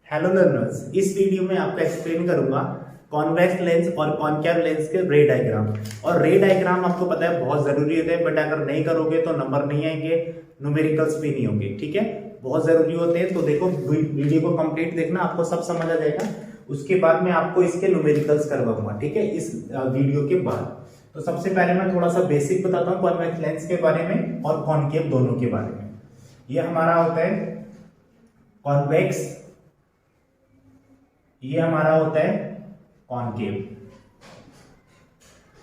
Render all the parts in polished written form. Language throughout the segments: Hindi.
हेलो लर्नर्स, इस वीडियो में आपको एक्सप्लेन करूंगा कॉन्वेक्स लेंस और कॉनकेव लेंस के रे डायग्राम। और रे डायग्राम आपको पता है बहुत जरूरी होते हैं, बट अगर नहीं करोगे तो नंबर नहीं आएंगे, न्यूमेरिकल्स भी नहीं होंगे। ठीक है, बहुत जरूरी होते हैं। तो देखो वीडियो को कंप्लीट देखना, आपको सब समझ आ जाएगा। उसके बाद मैं आपको इसके न्यूमेरिकल्स करवाऊंगा, ठीक है, इस वीडियो के बाद। तो सबसे पहले मैं थोड़ा सा बेसिक बताता हूँ कॉन्वेक्स लेंस के बारे में और कॉनकेव दोनों के बारे में। ये हमारा होता है कॉन्वेक्स, ये हमारा होता है कॉनकेव।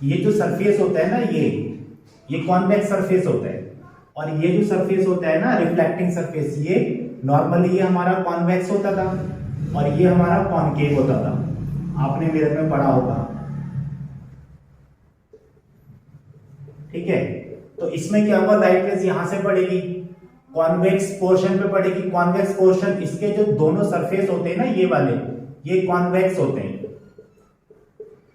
ये जो सरफेस होता है ना, ये कॉन्वेक्स सरफेस होता है, और ये जो सरफेस होता है ना रिफ्लेक्टिंग सरफेस, ये नॉर्मली ये हमारा कॉन्वेक्स होता था और ये हमारा कॉनकेव होता था। आपने मिरर में पढ़ा होगा, ठीक है। तो इसमें क्या होगा, लाइट रेज यहां से पड़ेगी, कॉन्वेक्स पोर्शन पे पड़ेगी। कॉन्वेक्स पोर्शन, इसके जो दोनों सरफेस होते हैं ना, ये वाले, ये कॉन्वेक्स होते हैं,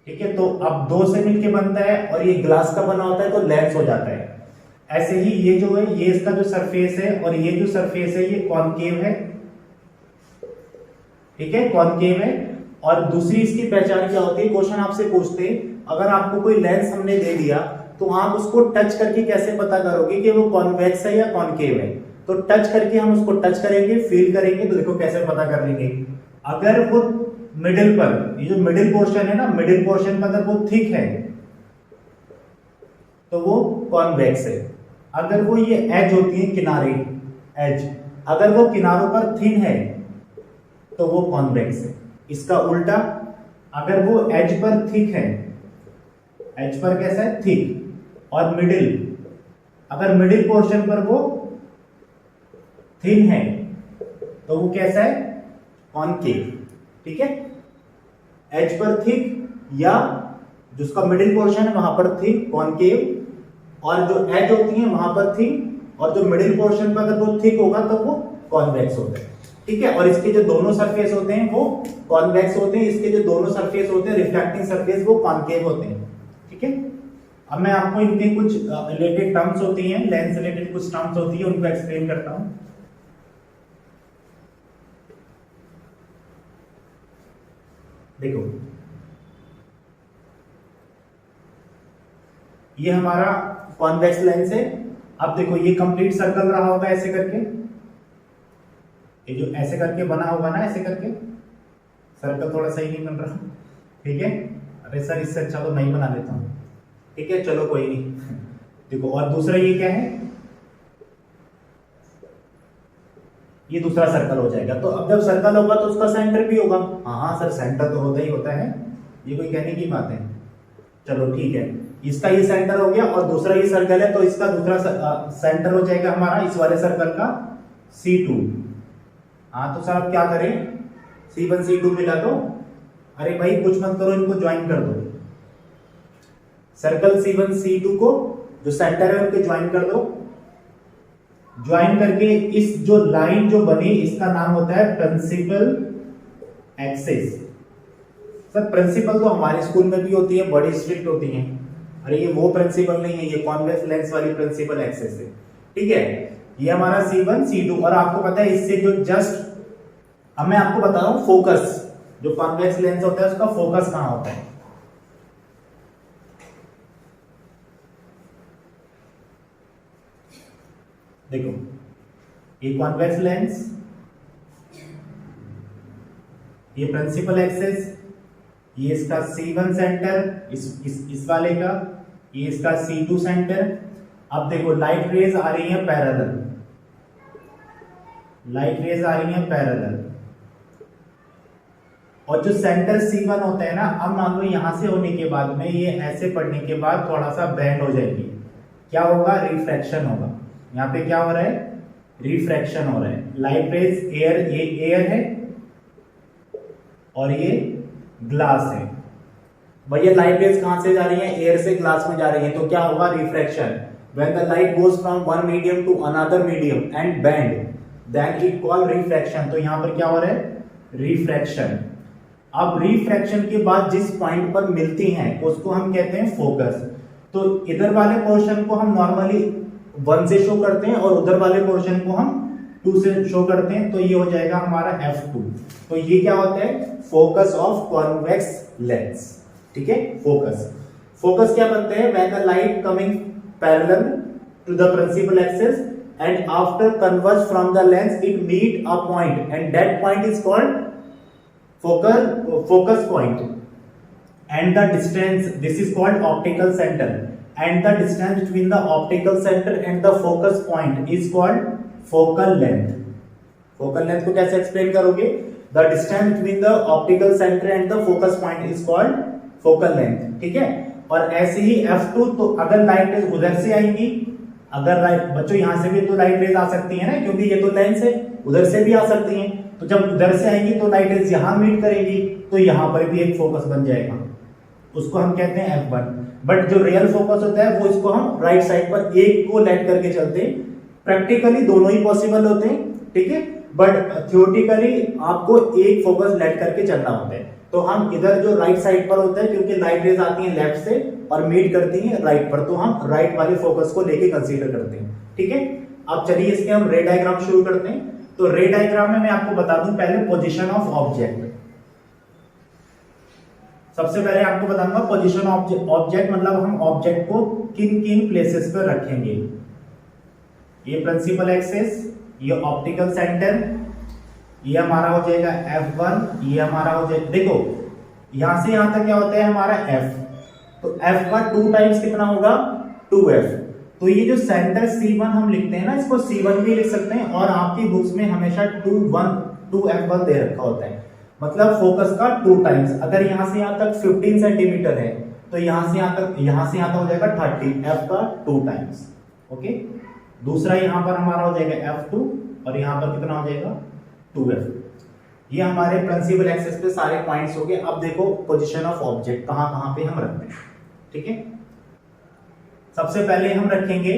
ठीक है। तो अब दो से मिलके बनता है और ये ग्लास का बना होता है तो लेंस हो जाता है। ऐसे ही ये जो है, ये इसका जो सरफेस है और ये जो सरफेस है, ये कॉनकेव है, ठीक है, कॉनकेव है। और दूसरी इसकी पहचान क्या होती है, क्वेश्चन आपसे पूछते हैं, अगर आपको कोई लेंस हमने दे दिया तो आप उसको टच करके कैसे पता करोगे कि वो कॉन्वेक्स है या कॉनकेव है। तो टच करके हम उसको टच करेंगे, फील करेंगे, तो देखो कैसे पता कर लेंगे। अगर वो मिडिल पर, ये जो मिडिल पोर्शन है ना, मिडिल पोर्शन पर अगर वो थिक है तो वो कॉन्वेक्स है। अगर वो ये एज होती है, किनारे, एज, अगर वो किनारों पर थिन है तो वो कॉन्वेक्स है। इसका उल्टा, अगर वो एज पर थिक है, एज पर कैसा है, थिक, और मिडिल, अगर मिडिल पोर्शन पर वो थिन है तो वो कैसा है, कॉनकेव, ठीक है। एज पर थिक या जिसका मिडिल पोर्शन है वहां पर थिक, कॉनकेव, और जो एज होती है वहां पर थिक, और जो मिडिल पोर्शन पर अगर वो थिक होगा तो वो कॉन्वेक्स होता है, ठीक है। और इसके जो दोनों सरफेस होते हैं वो कॉन्वेक्स होते हैं, इसके जो दोनों सरफेस होते हैं रिफ्लेक्टिंग सरफेस, वो कॉनकेव होते हैं, ठीक है। अब मैं आपको इनके कुछ रिलेटेड टर्म्स होती हैं, लेंस रिलेटेड कुछ टर्म्स होती है, उनको एक्सप्लेन करता हूं। देखो, ये हमारा कॉन्वेक्स लेंस है। अब देखो, ये कंप्लीट सर्कल रहा होगा ऐसे करके, ये जो ऐसे करके बना होगा ना, ऐसे करके सर्कल थोड़ा सही नहीं बन रहा, ठीक है। अरे सर, इससे अच्छा तो नहीं बना लेता हूं, ठीक है, चलो कोई नहीं। देखो, और दूसरा ये क्या है, ये दूसरा सर्कल हो जाएगा। तो अब जब सर्कल होगा तो उसका सेंटर भी होगा। हाँ सर, सेंटर तो होता ही होता है, ये कोई कहने की बात है। चलो ठीक है, इसका ये सेंटर हो गया और दूसरा ये सर्कल है, तो इसका दूसरा सेंटर हो जाएगा हमारा इस वाले सर्कल का C2। हाँ तो सर अब क्या करें, C1 C2 मिला दो। अरे भाई कुछ मत करो, इनको ज्वाइन कर दो। सर्कल C1 C2 को जो सेंटर है उनको ज्वाइन कर दो। ज्वाइन करके इस जो लाइन जो बनी, इसका नाम होता है प्रिंसिपल एक्सिस। सर प्रिंसिपल तो हमारे स्कूल में भी होती है, बड़ी स्ट्रिक्ट होती है। अरे ये वो प्रिंसिपल नहीं है, ये कॉन्वेक्स लेंस वाली प्रिंसिपल एक्सिस है, ठीक है। ये हमारा C1 C2, और आपको पता है इससे जो जस्ट, अब मैं आपको बता रहा हूं फोकस, जो कॉन्वेक्स लेंस होता है उसका फोकस कहां होता है। देखो, ये कॉन्वेक्स लेंस, ये प्रिंसिपल एक्सिस, ये इसका C1 सेंटर, इस वाले का, ये इसका C2 सेंटर। अब देखो, लाइट रेज आ रही है पैरेलल, लाइट रेज आ रही है पैरेलल, और जो सेंटर C1 होता है ना, अब मान लो यहां से होने के बाद में ये ऐसे पढ़ने के बाद थोड़ा सा बेंड हो जाएगी, क्या होगा, रिफ्रैक्शन होगा। यहाँ पे क्या हो रहा है, रिफ्रैक्शन हो रहा है। लाइट रेज, एयर, ये एयर है और ये ग्लास है। भैया लाइट रेज कहां से जा रही है, एयर से ग्लास में जा रही है, तो क्या होगा, refraction. When the light goes from one medium to another medium and bend, then it called refraction. तो यहां पर क्या हो रहा है, रिफ्रैक्शन। अब रिफ्रैक्शन के बाद जिस पॉइंट पर मिलती हैं उसको हम कहते हैं फोकस। तो इधर वाले पोर्शन को हम नॉर्मली 1 से शो करते हैं और उधर वाले पोर्शन को हम 2 से शो करते हैं, तो ये हो जाएगा हमारा f2। तो ये क्या होता है, फोकस ऑफ कॉन्वेक्स लेंस। ठीक है, फोकस क्या बनते हैं, when the light coming parallel to the principal axis and after converge from the lens it meet a point and that point is called focus point and the distance, this is called optical center, and the distance between the optical center and the focus point is called focal length। focal length को कैसे एक्सप्लेन करोगे, the distance between the optical center and the focus point is called focal length। ठीक है, और ऐसे ही f2, तो अगर लाइट रेज उधर से आएंगी, अगर बच्चों यहां से भी तो लाइट रेज आ सकती है ना, क्योंकि ये तो लेंस है, उधर से भी आ सकती हैं, तो जब उधर से आएंगी तो लाइट रेज यहां मीट करेगी, तो यहां पर भी एक फोकस बन जाएगा, उसको हम कहते हैं f1। बट जो रियल फोकस होता है वो इसको हम राइट साइड पर एक को लेट करके चलते हैं। प्रैक्टिकली दोनों ही पॉसिबल होते हैं, ठीक है, बट थियोरेटिकली आपको एक फोकस लेट करके चलना होता है। तो हम इधर जो राइट साइड पर होता है, क्योंकि लाइट रेज आती है लेफ्ट से और मीट करती है राइट पर, तो हम राइट वाले फोकस को लेके कंसीडर करते हैं। ठीक है, अब चलिए इसके हम रे डायग्राम शुरू करते हैं। तो रे डायग्राम में मैं आपको बता दूं पहले पोजीशन ऑफ ऑब्जेक्ट। सबसे पहले आपको बताऊंगा पोजीशन ऑब्जेक्ट, मतलब हम ऑब्जेक्ट को किन किन प्लेसेस पर रखेंगे। ये प्रिंसिपल एक्सिस, ये ऑप्टिकल सेंटर, ये हमारा हो जाएगा f1, ये हमारा हो जाएगा, देखो यहां से यहां तक क्या होता है हमारा f, तो f का 2 टाइम्स कितना होगा 2f। तो ये जो सेंटर c1 हम लिखते हैं ना, इसको c1 भी लिख सकते हैं, और आपकी बुक्स में हमेशा 2f1 दे रखा होता है, मतलब फोकस का 2 टाइम्स। अगर यहां से यहां तक 15 सेंटीमीटर है, तो यहां से यहां तक हो जाएगा 30, f का 2 टाइम्स। ओके, दूसरा यहां पर हमारा हो जाएगा f2, और यहां पर कितना हो जाएगा 2f। ये हमारे प्रिंसिपल एक्सिस पे सारे पॉइंट्स हो गए। अब देखो पोजीशन ऑफ ऑब्जेक्ट कहां कहां पे हम रखते हैं। ठीक है, सबसे पहले हम रखेंगे,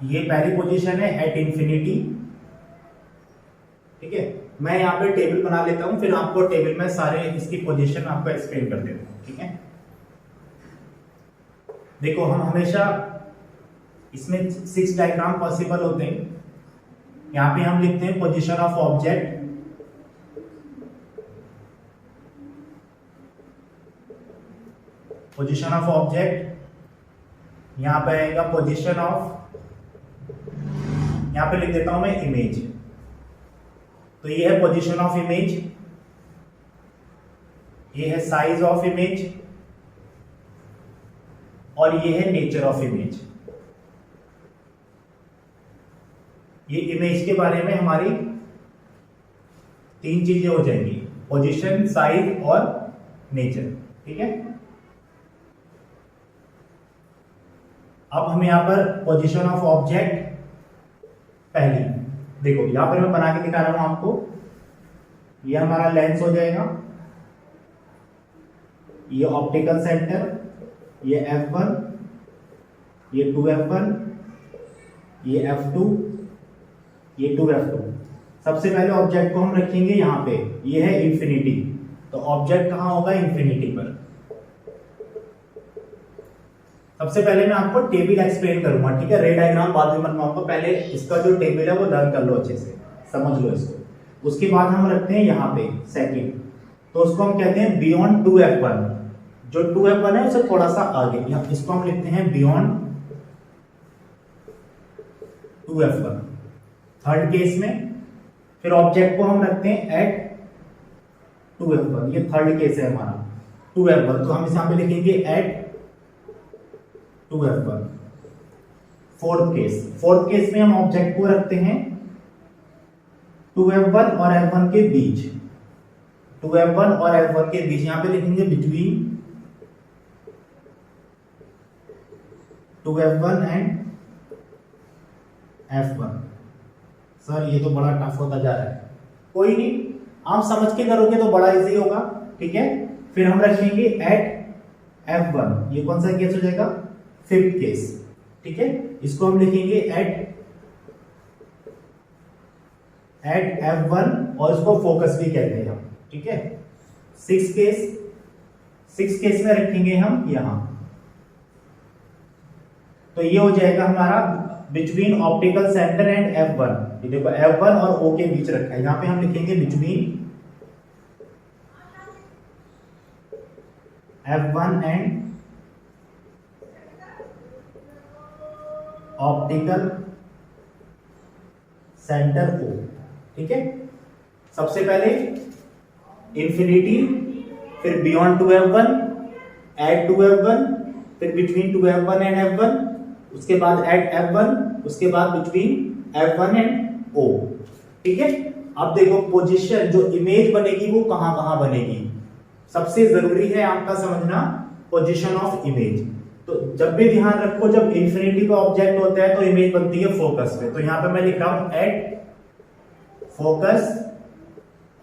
ये पहली पोजीशन है एट इंफिनिटी। ठीक है, मैं यहाँ पे टेबल बना लेता हूं, फिर आपको टेबल में सारे इसकी पोजीशन आपको एक्सप्लेन कर देता हूं। ठीक है, देखो हम हमेशा इसमें 6 डायग्राम पॉसिबल होते हैं। यहाँ पे हम लिखते हैं position of object, position of object, यहां पे आएगा पोजीशन ऑफ, यहां पे लिख देता हूं मैं इमेज। तो ये है पोजीशन ऑफ इमेज, ये है साइज ऑफ इमेज, और ये है नेचर ऑफ इमेज। ये इमेज के बारे में हमारी 3 चीजें हो जाएंगी, पोजीशन, साइज और नेचर। ठीक है, अब हम यहां पर पोजीशन ऑफ ऑब्जेक्ट पहली, देखो यहां पर मैं बना के दिखा रहा हूं आपको। ये हमारा लेंस हो जाएगा, ये ऑप्टिकल सेंटर, ये f1, ये 2f1, ये f2, ये 2f2। सबसे पहले ऑब्जेक्ट को हम रखेंगे यहां पे, ये है इंफिनिटी, तो ऑब्जेक्ट कहां होगा इंफिनिटी पर। सबसे पहले मैं आपको टेबल एक्सप्लेन करूंगा, ठीक है, रे डायग्राम बाद में बनवाऊंगा, पहले इसका जो टेबल है वो लर्न कर लो, अच्छे से समझ लो इसको। उसके बाद हम रखते हैं यहाँ पे सेकंड, तो उसको हम कहते हैं बियॉन्ड 2f1। जो 2f1 है उससे थोड़ा सा आगे, यहाँ इसको हम लिखते हैं बियॉन्ड 2f1 थर्ड केस में। फिर ऑब्जेक्ट को हम रखते हैं एट 2f1, ये थर्ड केस है हमारा 2f1, तो हम इस यहाँ पे लिखेंगे एट 2f1। फोर्थ केस में हम ऑब्जेक्ट को रखते हैं 2f1 और f1 के बीच, 2f1 और f1 के बीच, यहां पे लिखेंगे between 2f1 and f1। Sir ये तो बड़ा टफ होता जा रहा है, कोई नहीं, आप समझ के करोगे तो बड़ा इजी होगा। ठीक है, फिर हम रखेंगे एट f1, ये कौन सा केस हो जाएगा, फिफ्थ केस। ठीक है, इसको हम लिखेंगे एट f1, और इसको फोकस भी कहते हैं हम। ठीक है, सिक्स केस में रखेंगे हम यहां, तो ये हो जाएगा हमारा between optical centre and F1। ये देखो F1 और O के बीच रखा है, यहां पे हम लिखेंगे between F1 and optical centre O। ठीक है, सबसे पहले इंफिनिटी, फिर beyond to F1, eight to F1, फिर between two F1 and F1, उसके बाद एट F1, उसके बाद बिटवीन F1 एंड O। ठीक है, अब देखो पोजीशन जो इमेज बनेगी वो कहां कहां बनेगी। सबसे जरूरी है आपका समझना पोजीशन ऑफ इमेज। तो जब भी ध्यान रखो, जब इंफिनिटी पे ऑब्जेक्ट होता है तो इमेज बनती है फोकस पे। तो यहां पे मैं लिख रहा हूं एट फोकस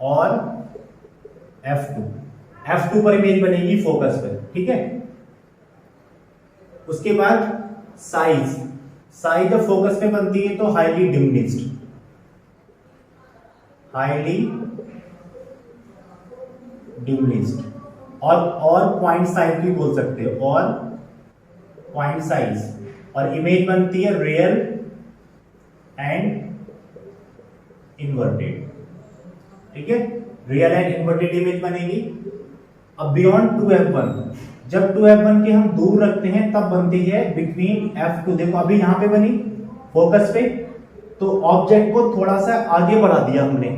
और F2 पर इमेज बनेगी फोकस पे। ठीक है, उसके बाद साइज जब फोकस पे बनती है तो हाईली डिमिनिश्ड, और पॉइंट साइज भी बोल सकते हो, और पॉइंट साइज, और इमेज बनती है रियल एंड इन्वर्टेड। ठीक है, रियल एंड इन्वर्टेड इमेज बनेगी। अब बियॉन्ड 2F1, जब 2F1 के हम दूर रखते हैं तब बनती है बिटवीन F2। देखो अभी यहां पे बनी फोकस पे, तो ऑब्जेक्ट को थोड़ा सा आगे बढ़ा दिया हमने।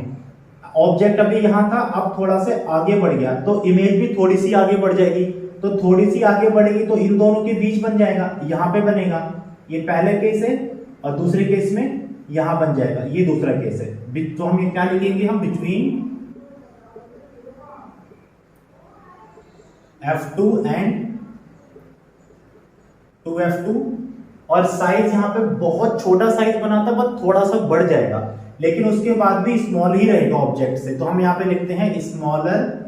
ऑब्जेक्ट अभी यहां था, अब थोड़ा सा आगे बढ़ गया तो इमेज भी थोड़ी सी आगे बढ़ जाएगी। तो थोड़ी सी आगे बढ़ेगी तो इन दोनों के बीच बन जाएगा, यहां पे बनेगा। ये पहले केस है, और दूसरे केस में यहां बन जाएगा, ये दूसरा केस है। तो हम ये क्या लिखेंगे, हम बिटवीन F2 एंड 2F2। और साइज यहां पे बहुत छोटा साइज बना था, बस थोड़ा सा बढ़ जाएगा, लेकिन उसके बाद भी स्मॉल ही रहेगा ऑब्जेक्ट से। तो हम यहां पे लिखते हैं smaller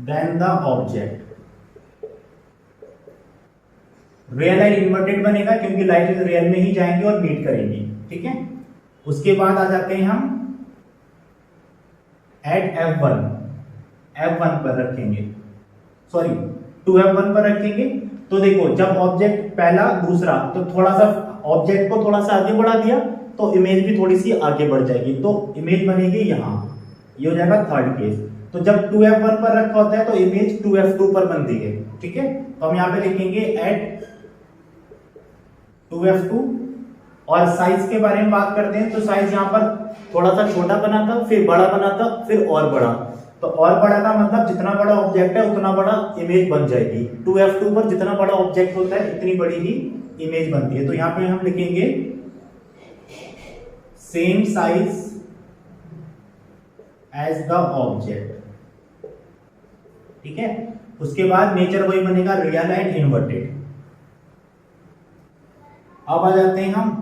than the object. Real and inverted बनेगा क्योंकि लाइट रियल में ही जाएंगी और मीट करेंगी। ठीक है, उसके बाद आ जाते हैं हम एट F1 पर रखेंगे, सॉरी 2F1 पर रखेंगे। तो देखो जब ऑब्जेक्ट पहला दूसरा, तो थोड़ा सा ऑब्जेक्ट को थोड़ा सा आगे बढ़ा दिया तो इमेज भी थोड़ी सी आगे बढ़ जाएगी, तो इमेज बनेगी यहां, ये हो जाएगा थर्ड केस। तो जब 2F1 पर रखा होता है तो इमेज 2F2 पर बनती है। ठीक है, तो हम यहां पे लिखेंगे एट 2F2। और साइज के बारे में बात करते हैं, तो साइज यहां पर थोड़ा सा छोटा बना था, फिर बड़ा बना था, फिर और बड़ा। तो और बड़ा का मतलब जितना बड़ा ऑब्जेक्ट है उतना बड़ा इमेज बन जाएगी। 2F2 पर जितना बड़ा ऑब्जेक्ट होता है इतनी बड़ी ही इमेज बनती है। तो यहां पे हम लिखेंगे same size as the object. ठीक है, उसके बाद नेचर वही बनेगा रियल एंड इन्वर्टेड। अब आ जाते हैं हम,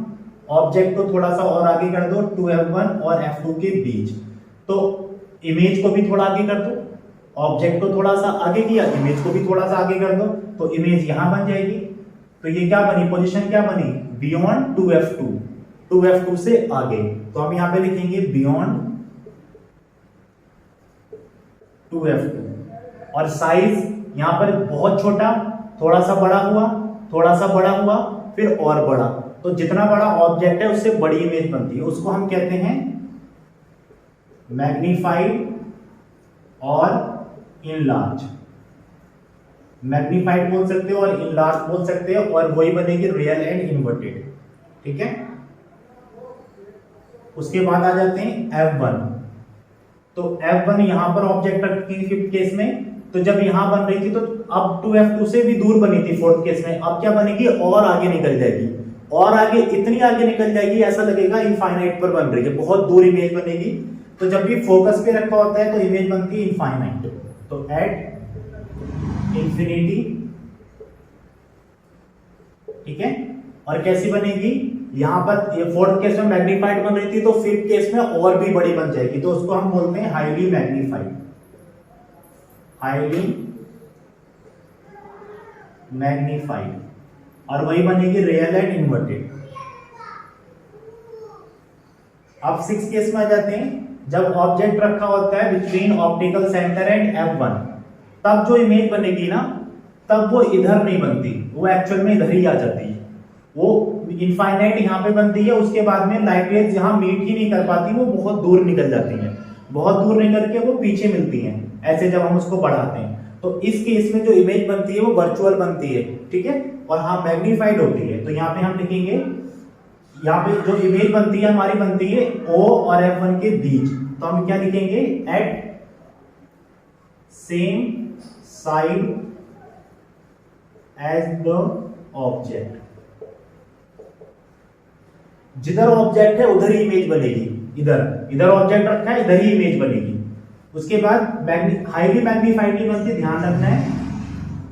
ऑब्जेक्ट को थोड़ा सा और आगे कर दो 2F1 और F2 के बीच, तो इमेज को भी थोड़ा आगे कर दो। ऑब्जेक्ट को थोड़ा सा आगे किया, इमेज को भी थोड़ा सा आगे कर दो, तो इमेज यहां बन जाएगी। तो ये क्या बनी, पोजीशन क्या बनी, बियॉन्ड 2F2, 2F2 से आगे। तो हम यहां पे लिखेंगे बियॉन्ड 2F2। और साइज यहां पर बहुत छोटा, थोड़ा सा बड़ा हुआ, थोड़ा सा बड़ा हुआ, फिर और बड़ा। तो जितना बड़ा ऑब्जेक्ट है उससे बड़ी इमेज बनती है, उसको हम कहते हैं मैग्नीफाइड और इनलार्ज। मैग्नीफाइड बोल सकते हो और इनलार्ज बोल सकते हो, और वही बनेगी रियल एंड इन्वर्टेड। ठीक है, उसके बाद आ जाते हैं F1। तो F1 यहां पर ऑब्जेक्ट रखी फिफ्थ केस में, तो जब यहां बन रही थी तो अब 2F2 से भी दूर बनी थी फोर्थ केस में, अब क्या बनेगी, और आगे निकल जाएगी, और आगे इतनी आगे निकल जाएगी ऐसा लगेगा इनफाइनाइट पर बन रही है, बहुत दूर इमेज बनेगी। तो जब भी फोकस पे रखा होता है तो इमेज बनती है इनफाइनाइट। तो एट इंफिनिटी। ठीक है, और कैसी बनेगी, यहां पर ये फोर्थ केस में मैग्नीफाइड बन रही थी तो फिफ्थ केस में और भी बड़ी बन जाएगी, तो उसको हम बोलते हैं हाईली मैग्नीफाइड। हाईली मैग्नीफाइड, और वही बनेगी रियल एंड इन्वर्टेड। अब सिक्स केस में आ जाते हैं, जब ऑब्जेक्ट रखा होता है between optical centre and F1, तब जो इमेज बनेगी ना, तब वो इधर नहीं बनती, वो एक्चुअल में इधर ही आ जाती है। वो इनफाइनाइट यहाँ पे बनती है, उसके बाद में लाइट रेज यहाँ मीट ही नहीं कर पाती, वो बहुत दूर निकल जाती हैं, बहुत दूर निकल के वो पीछे मिलती हैं ऐसे जब हम उसको बढ़ाते हैं। तो इस केस में जो इमेज बनती है वो वर्चुअल बनती है, ठीक है, और हाँ मैग्नीफाइड होती है। तो यहाँ पे हम लिखेंगे, यहाँ पे जो इमेज बनती है हमारी बनती है O और F1 के बीच, तो हम क्या लिखेंगे, at same side as the object. जिधर ऑब्जेक्ट है उधर ही इमेज बनेगी, इधर ऑब्जेक्ट रखा है इधर ही इमेज बनेगी। उसके बाद हाईली मैग्नीफाइड नहीं बनती, ध्यान रखना है,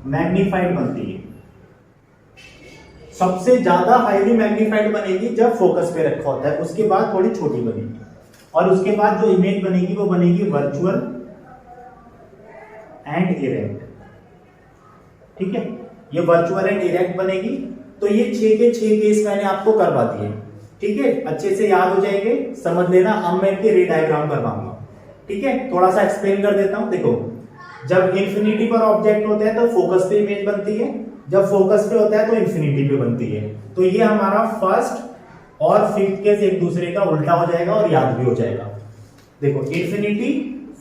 मैग्नीफाइड बनती है। सबसे ज्यादा हाईली मैग्नीफाइड बनेगी जब फोकस पे रखा होता है, उसके बाद थोड़ी छोटी बनेगी, और उसके बाद जो इमेज बनेगी वो बनेगी वर्चुअल एंड इरेक्ट, ठीक है, ये वर्चुअल एंड इरेक्ट बनेगी। तो ये 6 के 6 केस मैंने आपको करवा दिए, ठीक है, अच्छे से याद हो जाएंगे, समझ लेना। अब मैं इनके रे डायग्राम करवाऊंगा, ठीक है, थोड़ा सा एक्सप्लेन कर देता हूं। देखो, जब इंफिनिटी पर ऑब्जेक्ट होता है तो फोकस पे इमेज बनती है, जब फोकस पे होता है तो इंफिनिटी पे बनती है। तो ये हमारा फर्स्ट और फिफ्थ केस एक दूसरे का उल्टा हो जाएगा और याद भी हो जाएगा। देखो, इंफिनिटी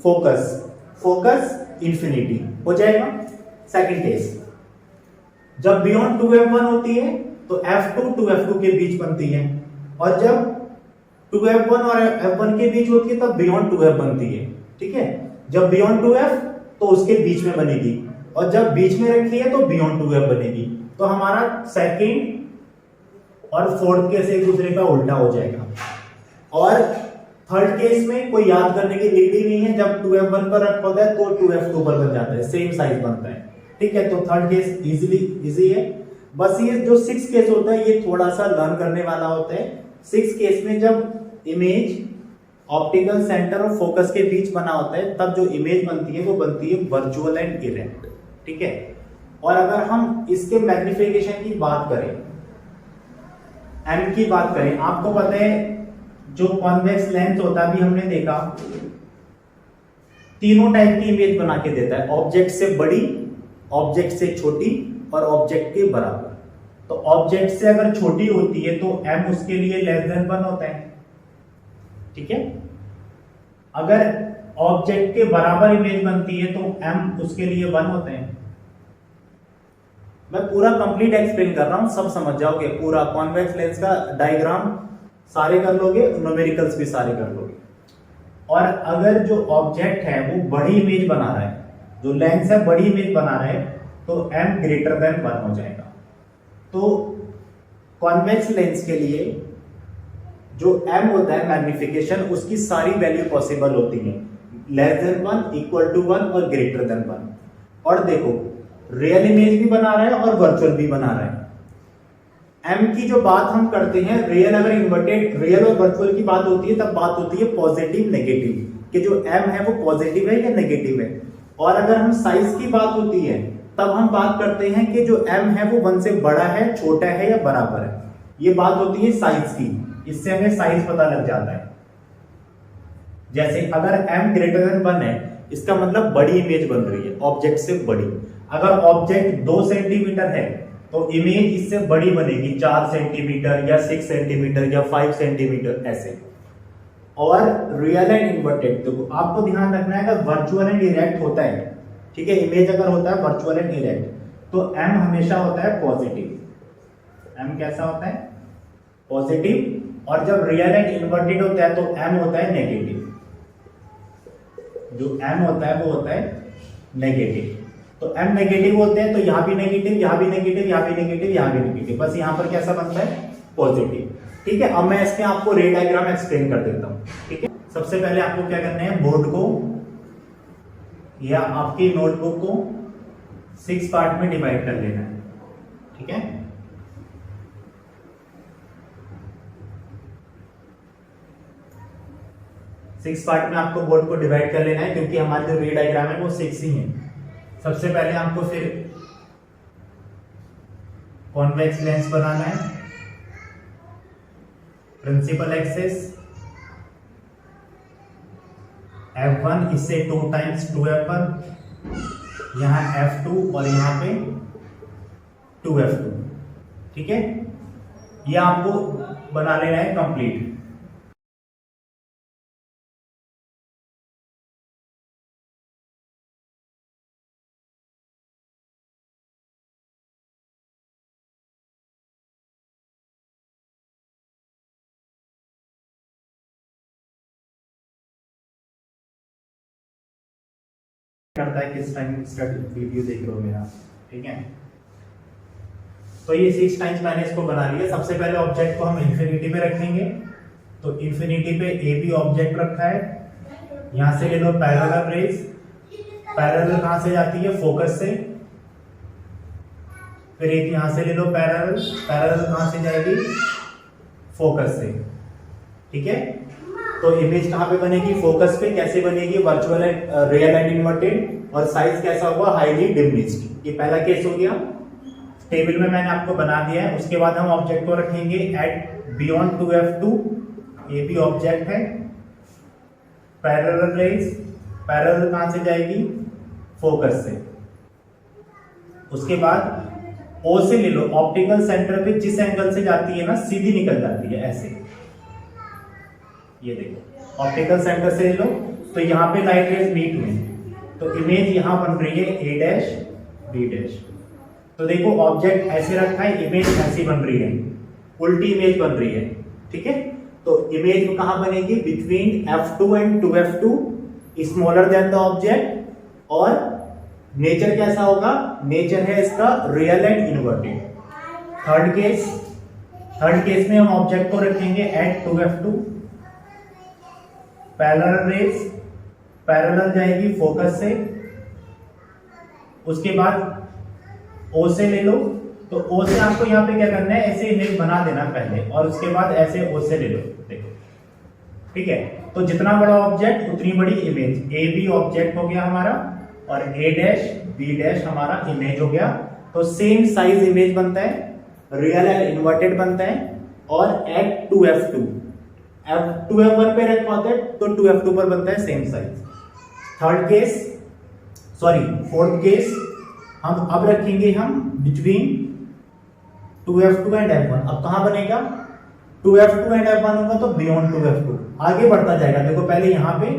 फोकस, फोकस इंफिनिटी हो जाएगा। सेकंड केस, जब बियॉन्ड 2f1 होती है तो f2 2f2 के बीच बनती है, और जब 2f1 और f1 के बीच होती है तब बियॉन्ड 2f बनती है, ठीक है। जब बियॉन्ड 2f तो उसके बीच में बनेगी, और जब बीच में रखी है तो बियॉन्ड 2f बनेगी। तो हमारा सेकंड और फोर्थ केस एक दूसरे का उल्टा हो जाएगा। और थर्ड केस में कोई याद करने की नीड ही नहीं है, जब 2f1 पर रखा होता है तो 2f2 पर बन जाता है, सेम साइज बनता है, ठीक है। तो थर्ड केस इजी है। बस ये जो 6 केस होता है ये थोड़ा सा लर्न करने वाला होता है। 6 केस में जब इमेज ऑप्टिकल सेंटर और फोकस के बीच बना होता है तब जो इमेज बनती है वो बनती है वर्चुअल एंड इरेक्ट, ठीक है। और अगर हम इसके मैग्निफिकेशन की बात करें, एम की बात करें, आपको पता है जो कॉन्वेक्स लेंस होता है, अभी हमने देखा तीनों टाइप की इमेज बना के देता है, ऑब्जेक्ट से बड़ी, ऑब्जेक्ट से छोटी और ऑब्जेक्ट के बराबर। तो ऑब्जेक्ट से अगर छोटी होती है तो एम उसके लिए लेस देन 1 होता है, ठीक है। अगर ऑब्जेक्ट के बराबर इमेज बनती है तो एम उसके लिए 1 होते हैं। मैं पूरा कंप्लीट एक्सप्लेन कर रहा हूं, सब समझ जाओगे। पूरा कॉन्वेक्स लेंस का डायग्राम सारे कर लोगे, न्यूमेरिकल्स भी सारे कर लोगे। और अगर जो ऑब्जेक्ट है वो बड़ी इमेज बना रहा है, जो लेंस है बड़ी इमेज बना रहा है, तो m ग्रेटर देन 1 हो जाएगा। तो कॉन्वेक्स लेंस के लिए जो m होता है मैग्निफिकेशन, उसकी सारी वैल्यू पॉसिबल होती है, लेस देन 1, इक्वल टू 1 और ग्रेटर देन 1। और देखो, रियल इमेज भी बना रहा है और वर्चुअल भी बना रहा है। m की जो बात हम करते हैं, रियल अगर इन्वर्टेड रियल और वर्चुअल की बात होती है तब बात होती है पॉजिटिव नेगेटिव, कि जो m है वो पॉजिटिव है या नेगेटिव है। और अगर हम साइज की बात होती है तब हम बात करते हैं कि जो m है वो 1 से बड़ा है, छोटा है या बराबर है। ये बात होती है साइज की, इससे हमें साइज पता लग जाता है। जैसे अगर m ग्रेटर देन 1 है, इसका मतलब बड़ी इमेज बन रही है, ऑब्जेक्ट से बड़ी। अगर ऑब्जेक्ट 2 सेंटीमीटर है तो इमेज इससे बड़ी बनेगी, 4 सेंटीमीटर या 6 सेंटीमीटर या 5 सेंटीमीटर ऐसे। और रियल एंड इन्वर्टेड, तो आपको ध्यान रखना है अगर वर्चुअल एंड इरेक्ट होता है, ठीक है, इमेज अगर होता है वर्चुअल एंड इरेक्ट, तो m हमेशा होता है पॉजिटिव। m कैसा होता है? पॉजिटिव। और जब रियल एंड इन्वर्टेड होता है तो m होता है नेगेटिव। जो m होता है वो होता है नेगेटिव। तो m नेगेटिव होते हैं तो यहां भी नेगेटिव, यहां भी नेगेटिव, यहां भी नेगेटिव, यहां भी नेगेटिव, बस यहां पर कैसा बनता है? पॉजिटिव, ठीक है। अब मैं इसमें आपको रे डायग्राम एक्सप्लेन कर देता हूं, ठीक है। सबसे पहले आपको क्या करना है, बोर्ड को या आपकी नोटबुक को 6 पार्ट में डिवाइड कर लेना है, ठीक है। सिक्स पार्ट में आपको बोर्ड को डिवाइड कर लेना है, क्योंकि हमारे जो रे डायग्राम है वो 6 ही है। सबसे पहले आपको फिर कॉन्वेक्स लेंस बनाना है, प्रिंसिपल एक्सिस f1, इससे 2 टाइम्स 2f1, यहां f2 और यहां पे 2f2, ठीक है। ये आपको बना लेना है कंप्लीट। करता है किस टाइम स्टडी वीडियो देख रहे हो मेरा, ठीक है। तो ये 6 टाइम्स मैंने इसको बना लिया। सबसे पहले ऑब्जेक्ट को हम इंफिनिटी पे रखेंगे, तो इंफिनिटी पे ए बी ऑब्जेक्ट रखा है। यहां से ले लो पैरेलल रेज, पैरेलल कहां से जाती है, फोकस से। फिर एक यहां से ले लो पैरेलल, पैरेलल कहां से जाएगी, फोकस से, ठीक है। तो इमेज कहां पे बनेगी, फोकस पे। कैसे बनेगी, virtual and real and inverted, और साइज कैसा होगा, हाईली डिमिनिश्ड। ये पहला केस हो गया, टेबल में मैंने आपको बना दिया है। उसके बाद हम ऑब्जेक्ट को रखेंगे एट बियॉन्ड 2f2, ये भी ऑब्जेक्ट है। पैरेलल रेज, पैरेलल कहां से जाएगी, फोकस से। उसके बाद O से ले लो, ऑप्टिकल सेंटर पे जिस एंगल से जाती है ना, सीधी निकल जाती है ऐसे। ये देखो ऑप्टिकल सेंटर से ले लो, तो यहाँ पे लाइट रेज मीट हुए, तो इमेज यहां बन रही है A डैश B डैश। तो देखो ऑब्जेक्ट ऐसे रखा है, इमेज ऐसी बन रही है, उल्टी इमेज बन रही है, ठीक है। तो इमेज कहां बनेगी, between f2 and 2f2, smaller than the object. और नेचर कैसा होगा, नेचर है इसका real and inverted. Third case में हम ऑब्जेक्ट को रखेंगे at 2f2, parallel rays, parallel जाएगी फोकस से। उसके बाद O से ले लो, तो O से आपको यहाँ पे क्या करना है, ऐसे इमेज बना देना पहले, और उसके बाद ऐसे O से ले लो, देखो, ठीक है। तो जितना बड़ा ऑब्जेक्ट उतनी बड़ी इमेज। ए बी ऑब्जेक्ट हो गया हमारा, और A डैश B डैश हमारा इमेज हो गया। तो सेम साइज इमेज बनता है, रियल एंड इन्वर्टेड बनता है। और एट 2f2, f2f1 पे रखा होता है, तो 2f2 पर बनता है सेम साइज। फोर्थ केस हम अब रखेंगे हम बिटवीन 2f2 एंड f1। अब कहां बनेगा, 2f2 एंड f1 होगा तो बियॉन्ड 2f2, आगे बढ़ता जाएगा। देखो पहले यहां पे,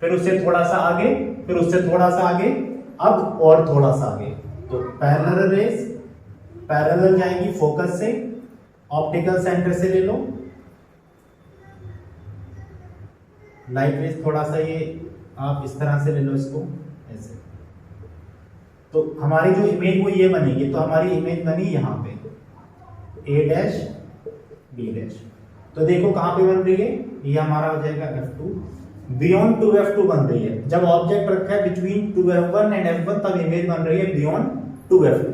फिर उससे थोड़ा सा आगे, फिर उससे थोड़ा सा आगे, अब और थोड़ा सा आगे। तो पैरेलल रेज, पैरेलल जाएगी फोकस से, ऑप्टिकल सेंटर से ले लो। लाइट रेज थोड़ा सा ये आप इस तरह से ले लो इसको, ऐसे। तो हमारी जो इमेज वो ये बनेगी। तो हमारी इमेज बनी यहां पे A डैश B डैश। तो देखो कहां पे बन रही है, ये हमारा हो जाएगा f2, बियॉन्ड 2f2 बन रही है। जब ऑब्जेक्ट रखा है बिटवीन 2f1 एंड f1, तब इमेज बन रही है बियॉन्ड 2f2,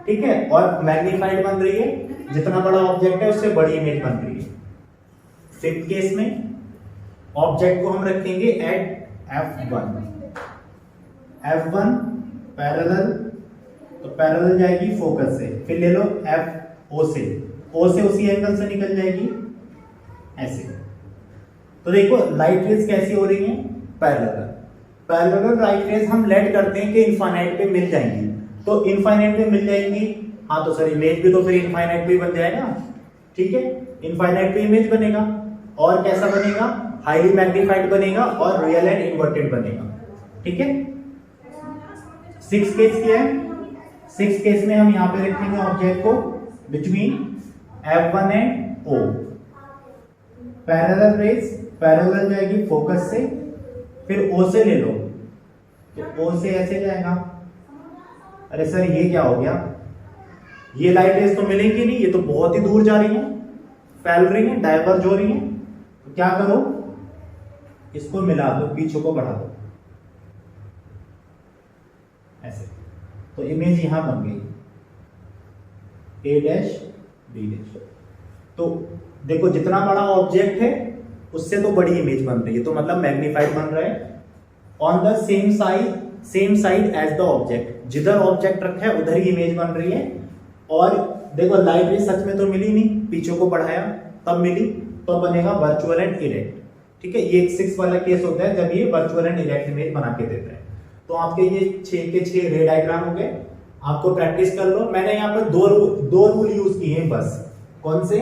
ठीक है। और मैग्नीफाइड बन रही है, जितना बड़ा ऑब्जेक्ट है उससे बड़ी इमेज बन रही है। फिफ्थ केस में ऑब्जेक्ट को हम रखेंगे एट f1 पैरेलल, तो पैरेलल जाएगी फोकस से। फिर ले लो O से उसी एंगल से निकल जाएगी ऐसे। तो देखो लाइट रेज कैसी हो रही है, पैरेलल लाइट रेज हम लेट करते हैं कि इनफाइनाइट पे मिल जाएंगी। तो इनफाइनाइट पे मिल जाएंगी, हाँ तो सर इमेज भी तो फिर इनफाइनाइट पे बन जाएगा, ठीक है। इनफाइनाइट पे इमेज बनेगा, और कैसा बनेगा, हाईली मैग्नीफाइड बनेगा, और रियल एंड इन्वर्टेड बनेगा, ठीक है। 6 केस क्या है, 6 केस में हम यहां पे रखेंगे ऑब्जेक्ट को between f1 and O। Parallel rays, parallel जाएगी फोकस से, फिर O से ले लो, तो O से ऐसे जाएगा। अरे सर ये क्या हो गया, ये लाइट रेज तो मिलेंगी नहीं, ये तो बहुत ही दूर जा रही है, फैल रही है, डाइवर्ज हो रही है। तो क्या करो, इसको मिला दो, पीछे को बढ़ा दो ऐसे। तो इमेज यहां बन गई A डैश B डैश। तो देखो जितना बड़ा ऑब्जेक्ट है उससे तो बड़ी इमेज बन रही है, तो मतलब मैग्नीफाइड बन रहा है। On the same side as the object, जिधर ऑब्जेक्ट रखा है उधर ही इमेज बन रही है। और देखो लाइट रेज सच में तो मिली नहीं, पीछे को बढ़ाया तब मिली, तो बनेगा वर्चुअल एंड इरेक्ट, ठीक है। ये 6 वाला केस होता है जब ये वर्चुअल एंड इरेक्ट इमेज बना के देता है। तो आपके ये 6 के 6 रे डायग्राम हो गए, आपको प्रैक्टिस कर लो। मैंने यहाँ पर दो रूल यूज किए हैं बस। कौन से,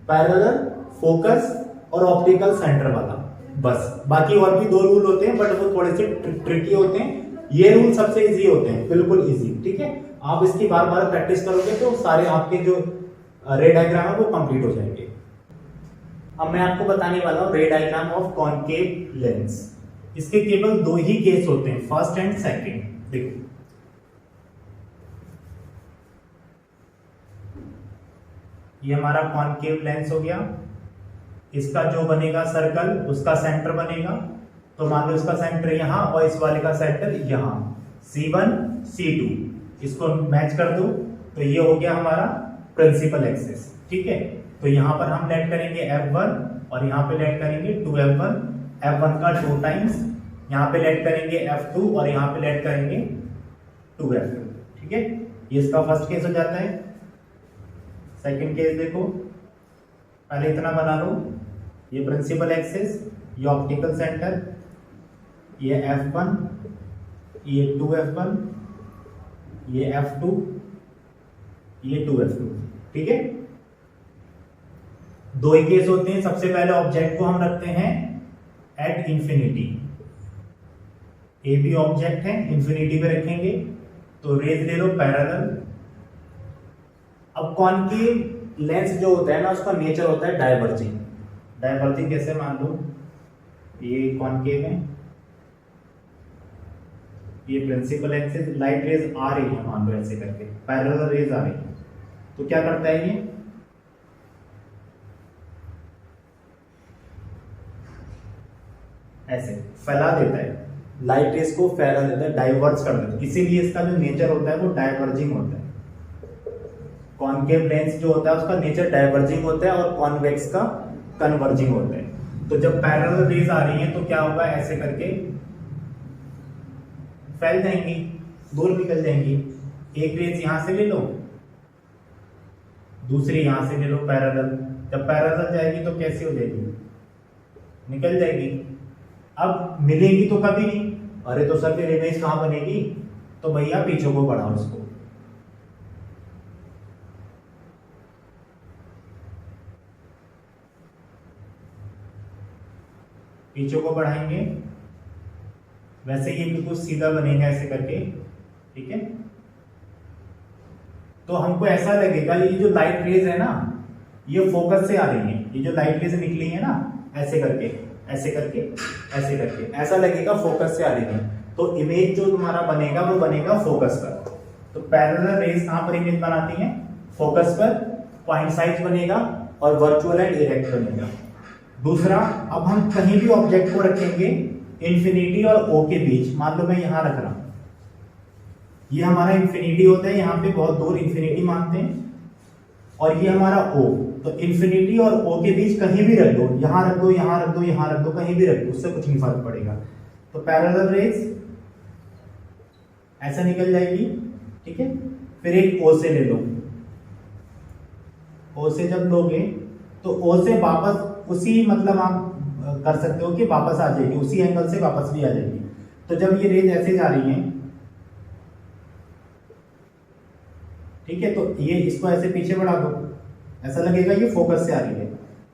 पैरेलल, फोकस और ऑप्टिकल सेंटर वाला, बस। बाकी और भी 2 रूल होते हैं, बट वो थोड़े से ट्रिकी होते हैं। ये रूल सबसे इजी होते हैं, बिल्कुल इजी, ठीक है। आप इसकी बार बार प्रैक्टिस करोगे तो सारे आपके जो रे डायग्राम है वो कंप्लीट हो जाएंगे। अब मैं आपको बताने वाला हूँ रे डायग्राम ऑफ कॉनकेव लेंस। इसके केवल 2 ही केस होते हैं, फर्स्ट एंड सेकंड। देखो, ये हमारा कॉनकेव लेंस हो गया। इसका जो बनेगा सर्कल, उसका सेंटर बनेगा। तो मान लो इसका सेंटर यहां और इस वाले का सेंटर यहां, C1 C2। इसको मैच कर दो तो ये हो गया हमारा प्रिंसिपल एक्सिस, ठीक है। तो यहां पर हम लेट करेंगे F1 और यहां पे लेट करेंगे 2F1, F1 का 2 टाइम्स, यहां पे लेट करेंगे F2 और यहां पे लेट करेंगे 2F2, ठीक है। ये इसका फर्स्ट केस हो जाता है। सेकंड केस देखो, पहले इतना बना लो, ये प्रिंसिपल एक्सिस, ये ऑप्टिकल सेंटर, ये F1, ये 2F1, ये F2, ये 2F2, ठीक है। 2 ही केस होते हैं। सबसे पहले ऑब्जेक्ट को हम रखते हैं एट इंफिनिटी। ए भी ऑब्जेक्ट है, इंफिनिटी पे रखेंगे तो रेज ले लो पैरेलल। अब कॉनकेव लेंस जो होता है ना, उसका नेचर होता है डाइवर्जिंग। डाइवर्जिंग कैसे, मान लो ये कॉनकेव है, ये प्रिंसिपल एक्सिस, लाइट रेज आ रही है, मान लो ऐसे करके पैरेलल रेज आ रही है, तो क्या करता है ये, ऐसे फैला देता है, लाइट रेज को फैला देता है, डाइवर्ज कर देता है। इसीलिए इसका जो नेचर होता है वो डाइवर्जिंग होता है। कॉनकेव लेंस जो होता है उसका नेचर डाइवर्जिंग होता है और कॉन्वेक्स का कन्वर्जिंग होता है। तो जब पैरेलल रेज आ रही है तो क्या होगा, ऐसे करके फैल जाएंगी, दूर निकल जाएंगी। एक रेज यहां से ले लो, दूसरी यहां से ले लो पैरेलल। जब पैरेलल जाएगी तो कैसी हो जाएगी, निकल जाएगी। अब मिलेगी तो कभी नहीं, अरे तो सर फिर इमेज कहां बनेगी, तो भैया पीछे को बढ़ाओ इसको, पीछे को बढ़ाएंगे, वैसे ये बिल्कुल सीधा बनेगा ऐसे करके, ठीक है। तो हमको ऐसा लगेगा ये जो लाइट रेज है ना, ये फोकस से आ रही है, ये जो लाइट रेज निकली है ना, ऐसे करके ऐसे करके ऐसे करके, ऐसा लगेगा फोकस से आ रही है। तो इमेज जो तुम्हारा बनेगा वो बनेगा फोकस पर। तो पैरेलल रेज कहां पर इमेज बनाती है, फोकस पर, पॉइंट साइज बनेगा और वर्चुअल एंड इरेक्ट बनेगा। दूसरा, अब हम कहीं भी ऑब्जेक्ट को रखेंगे इंफिनिटी और ओ के बीच, मान लो मैं यहां रख रहा हूं, ये हमारा इंफिनिटी होता है, यहां पे बहुत दूर इंफिनिटी मानते हैं, और ये हमारा ओ। तो इंफिनिटी और ओ के बीच कहीं भी रख दो, यहां रख दो, यहां रख दो, यहां रख दो, कहीं भी रख दो, उससे कुछ नहीं फर्क पड़ेगा। तो पैरेलल रेज ऐसा निकल जाएगी, ठीक है। फिर एक ओ से ले लो, ओ से जब लोगे तो ओ से वापस उसी, मतलब आप कर सकते हो कि वापस आ जाएगी, उसी एंगल से वापस भी आ जाएगी। तो जब ये रेज ऐसे जा रही है, ठीक है, तो ये इसको ऐसे पीछे बढ़ा दो, ऐसा लगेगा ये फोकस से आ रही है।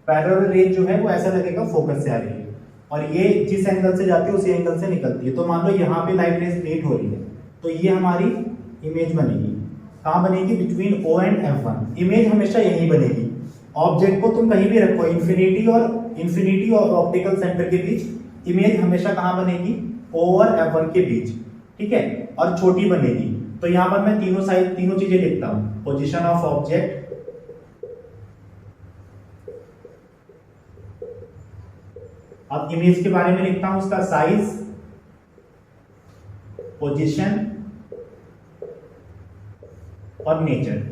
पैरेलल रेज जो है वो ऐसा लगेगा फोकस से आ रही है, और ये जिस एंगल से जाती है उसी एंगल से निकलती है। तो मान लो यहाँ पे लाइट रेज मीट हो रही है, तो ये हमारी इमेज बनेगी, कहाँ बनेगी, between O and F1। Image हमेशा यही बनेगी। ऑब्जेक्ट को तुम कहीं भी रखो, इंफिनिटी और ऑप्टिकल सेंटर के बीच इमेज हमेशा कहाँ बनेगी, O और F1 के बीच, ठीक है, और छोटी बनेगी। तो यहां पर मैं तीनों चीजें लिखता हूं, पोजीशन ऑफ ऑब्जेक्ट, अब इमेज के बारे में लिखता हूं, उसका साइज, पोजीशन और नेचर।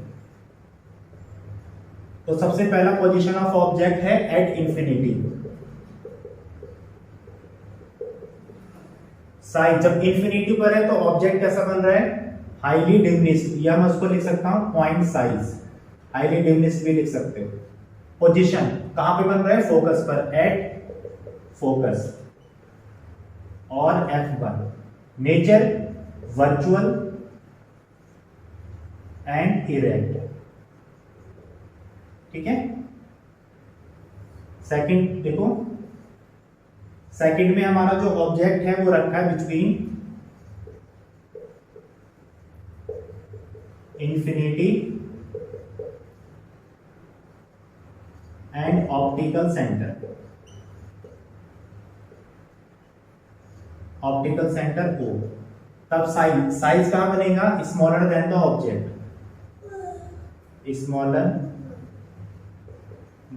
तो सबसे पहला पोजीशन ऑफ ऑब्जेक्ट है एट इंफिनिटी। साइज, जब इंफिनिटी पर है तो ऑब्जेक्ट कैसा बन रहा है, हाईली डिमिनिश्ड, या मैं उसको लिख सकता हूं पॉइंट साइज, हाईली डिमिनिश्ड भी लिख सकते हो। पोजीशन कहां पे बन रहा है, फोकस पर, एट फोकस और F1। Nature virtual and erect, ठीक है। सेकंड देखो, सेकंड में हमारा जो ऑब्जेक्ट है वो रखा है between infinity and optical centre, optical centre O। तब साइज कहां बनेगा, smaller than the object, smaller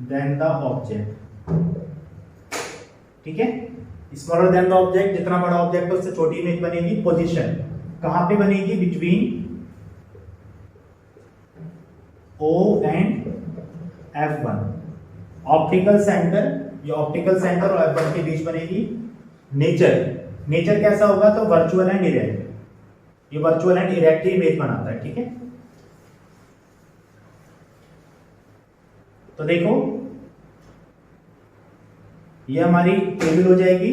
than the object, ठीक है। स्मॉलर देन द ऑब्जेक्ट, जितना बड़ा ऑब्जेक्ट है उससे छोटी इमेज बनेगी। पोजीशन कहां पे बनेगी, between O and F1। Optical centre, ये ऑप्टिकल सेंटर और F1 के बीच बनेगी। नेचर कैसा होगा, तो वर्चुअल एंड इरेक्ट, ये वर्चुअल एंड इरेक्ट इमेज बनाता है, ठीक है। तो देखो ये हमारी टेबल हो जाएगी।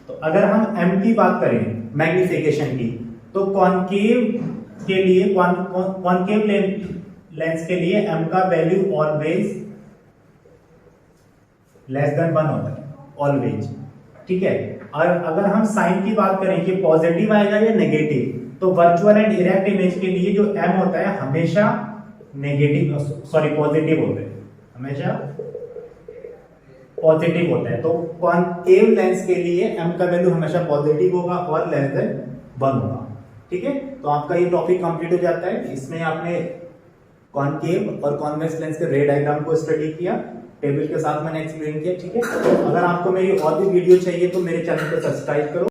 तो अगर हम m की बात करें, मैग्निफिकेशन की, तो कॉनकेव के लिए, कॉनकेव लेंस के लिए m का वैल्यू ऑलवेज लेस देन 1 होता है, ऑलवेज, ठीक है। और अगर हम साइन की बात करें कि पॉजिटिव आएगा या नेगेटिव, तो वर्चुअल एंड इरेक्ट इमेज के लिए जो m होता है हमेशा नेगेटिव, सॉरी पॉजिटिव होता है, हमेशा पॉजिटिव होता है। तो कॉनकेव लेंस के लिए m का वैल्यू हमेशा पॉजिटिव होगा और लेस देन 1 होगा, ठीक है। तो आपका ये टॉपिक कंप्लीट हो जाता है। इसमें आपने कॉनकेव और कॉन्वेक्स लेंस के रे डायग्राम को स्टडी किया, टेबल के साथ मैंने एक्सप्लेन किया, ठीक है। अगर आपको मेरी और भी वीडियो चाहिए तो मेरे चैनल को सब्सक्राइब करो।